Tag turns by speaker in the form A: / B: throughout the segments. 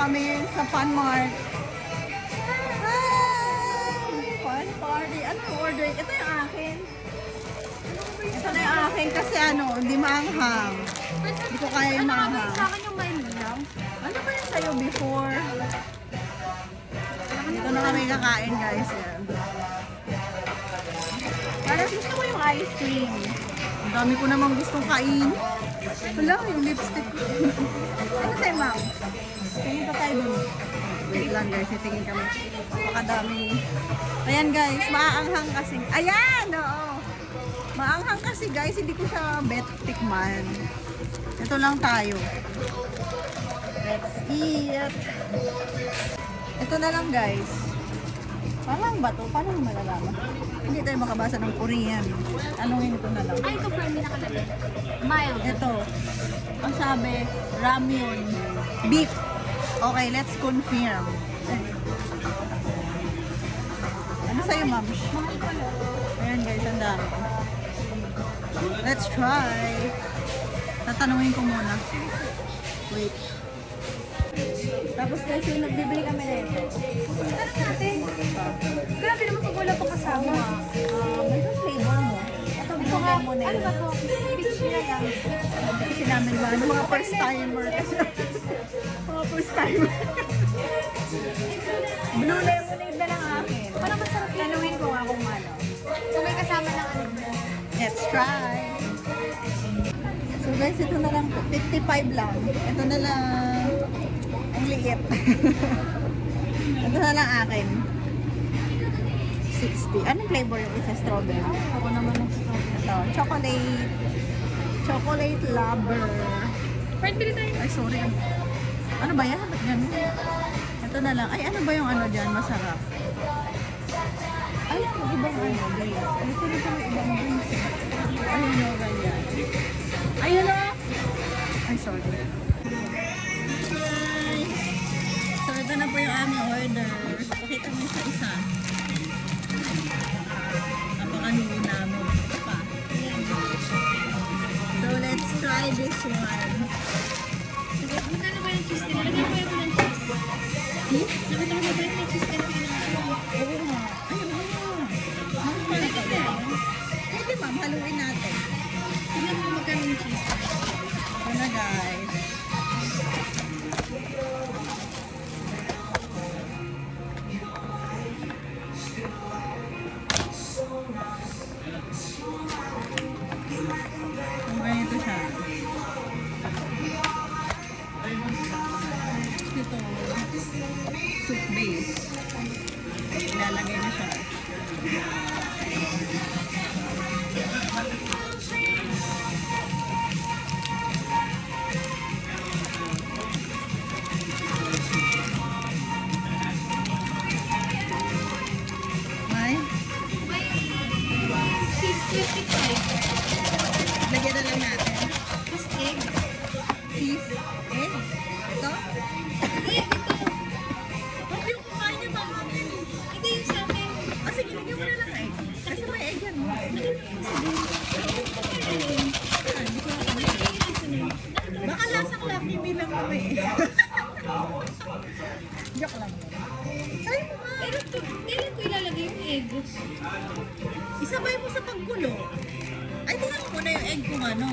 A: kami sa Fun Mart. Fun party. Ano yung order? Ito yung akin. Ito na yung akin kasi ano, hindi maanghang. Hindi ko kaya yung maanghang.
B: Sa akin yung may lang.
A: Ano ba yung sa'yo before? Ito na kami kakain guys. Yan. Parang gusto ko yung ice cream. Ang dami ko namang gustong kain. Wala, yung lipstick ko. Ano sa'yo, ma'am? Tingin pa tayo dun. Wait lang guys, tingin kami. Napakadaming. Ayan guys, maaanghang kasi. Ayan, oo. Maanghang kasi guys, hindi ko siya bet tikman. Ito lang tayo. Let's eat. Ito na lang guys. Parang ba to? Paano malalaman? Hindi tayo makabasa ng Korean. Tanungin ko na lang.
B: Ay, ito friend, nakalagay. Mild.
A: Ito. Ang sabi, ramyun. Beef. Okay, let's confirm. Ano sa'yo, ma'am? Ayan guys, ang dami. Let's try. Tatanungin ko muna. Wait. Tapos guys, yung nagbibili kami na ito.
B: Tanong natin. Grabe naman pag wala pa kasama.
A: May flavor mo. Ito,
B: Ito nga,
A: mo na
B: ano
A: yun.
B: ba to? Peach na lang.
A: Kasi namin ba, ano, mga first timer kasi. Mga first timer. Blue lemonade na lang akin.
B: Parang masarap yun.
A: Tanungin ko nga kung ano.
B: Kung may kasama ng ano.
A: Let's try. So guys, ito na lang po. 55 lang. Ito na lang. Ang liit. Ito na lang akin. 60. Anong flavor yung isa? Strawberry.
B: Ako naman ng strawberry.
A: Ito, chocolate. Chocolate lover.
B: Friend, bili tayo.
A: Ay, sorry. Ano ba yan? Ba't ganun? Ito na lang. Ay, ano ba yung ano dyan? Masarap. Ay, yung ibang ano, guys. Ay, ito yung ibang drinks. Ayun o, ganyan. Ayun o! Ay, sorry. Hi! So, ito na po yung aming order. Pakita mo sa isa. Napakanulo namin. Ito pa. So, let's try this one.
B: Magkano ba yung cheese? Nilagyan ko yung ng cheese.
A: Cheese?
B: Nakita mo ba yung cheese ka na pinakaano?
A: Oo nga. Ay, oo nga. Ma'am, pala ka ba? Pwede ma'am, haluin natin.
B: Tignan mo magkano yung cheese.
A: Ito na guys. Kung ganito siya. Ito, soup base. Ilalagay na siya. May?
B: May cheese 55.
A: Lagyan na lang natin.
B: Cheese egg.
A: Cheese. Egg. Ito.
B: Hindi, ito.
A: Huwag yung kumain niya baka natin.
B: Ito yung sa amin.
A: Ah, sige, lagyan mo na lang egg. Kasi may egg yan. Hindi ko alam. Baka lasang Lucky Me lang kami eh. Joke lang. Try mo nga.
B: Kailan ko ilalagay yung egg?
A: Isabay mo sa paggulo. Ay, tingnan mo muna yung egg kung ano.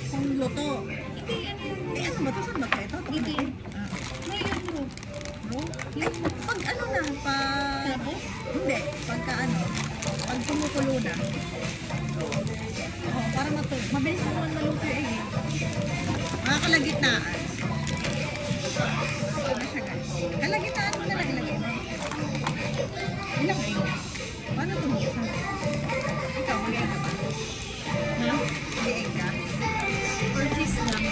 A: Kung luto.
B: Hindi, ano yung...
A: Eh, ano ba ito? Saan ba ito?
B: Dito yun.
A: Ah,
B: Ngayon mo.
A: bro. Pag ano na, pag...
B: Tapos?
A: Hindi. Pagka ano, pag kumukulo na. Oo, para mabilis naman maluto yung egg. eh. Makakalagitnaan. Ano siya guys? Kalagitnaan mo na lang ilagay mo. Ilang egg? Paano ito buksan? Ikaw, mag-egg ka ba?
B: Ha?
A: Mag-egg ka?
B: Or cheese lang?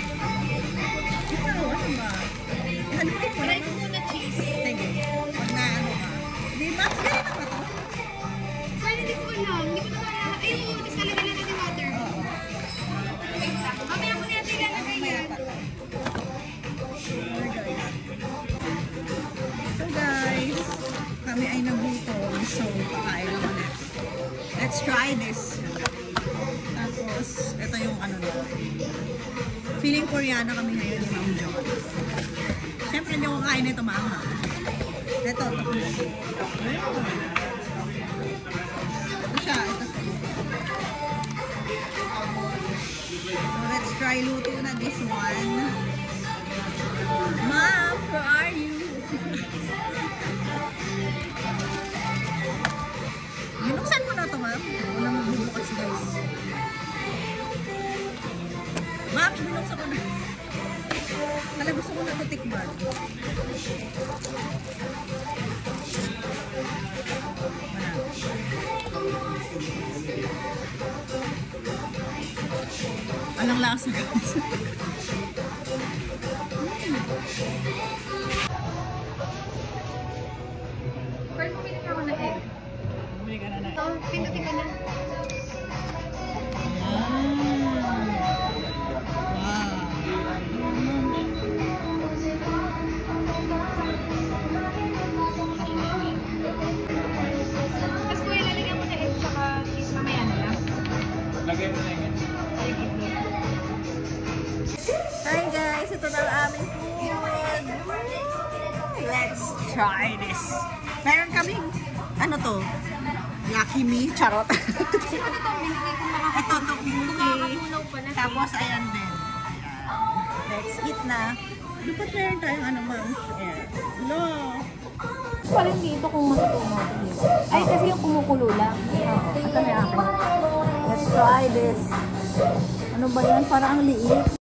A: Ikaw, ano ba? Haluin mo
B: Try
A: lang.
B: ko muna cheese.
A: Sige, pag na ano ka. Di ba? Ganyan na ba ito?
B: Friend, hindi ko alam. Hindi ko na maalala. Ayun, tapos nalagyan na natin water.
A: Oo.
B: Wait lang. Mamaya ko na natin ilalagay
A: Mamaya
B: yan.
A: pa to. So guys, kami ay nagutom. So, pakain naman ito. Let's try this. Tapos, ito yung ano na. Feeling Koreana kami ngayon ni Ma'am Jo. Siyempre, hindi ako kain nito maanghang. Ito. Ayun. Ito siya. So, let's try luto na this one. Mom, where are you? Binuksan mo na ito, ma'am. Walang magbubukas, guys. Ma'am, binuksan ko na. Kala gusto ko na ito tikman. Anong lasa, guys?
B: First, bumili na ako ng egg.
A: Bumili ka na na.
B: Ito, pindutin ka na. Tapos kuya, lalagyan mo na egg tsaka cheese mamaya na lang.
C: Lagay mo na yun.
A: Hi guys, ito na ang aming food. Let's try this. Meron kaming, ano to? Yakimi, charot.
B: Ito to, binigay ko
A: Ito, tteokbokki.
B: makakatunaw pa na.
A: Tapos, ayan din. Ayan. Let's eat na. Dapat meron tayong ano, ma'am. Ayan. Hello.
B: Parang dito kung matutunaw. Ay, kasi yung kumukulo lang.
A: Ito na yung akin. Let's try this. Ano ba yan? Parang ang liit.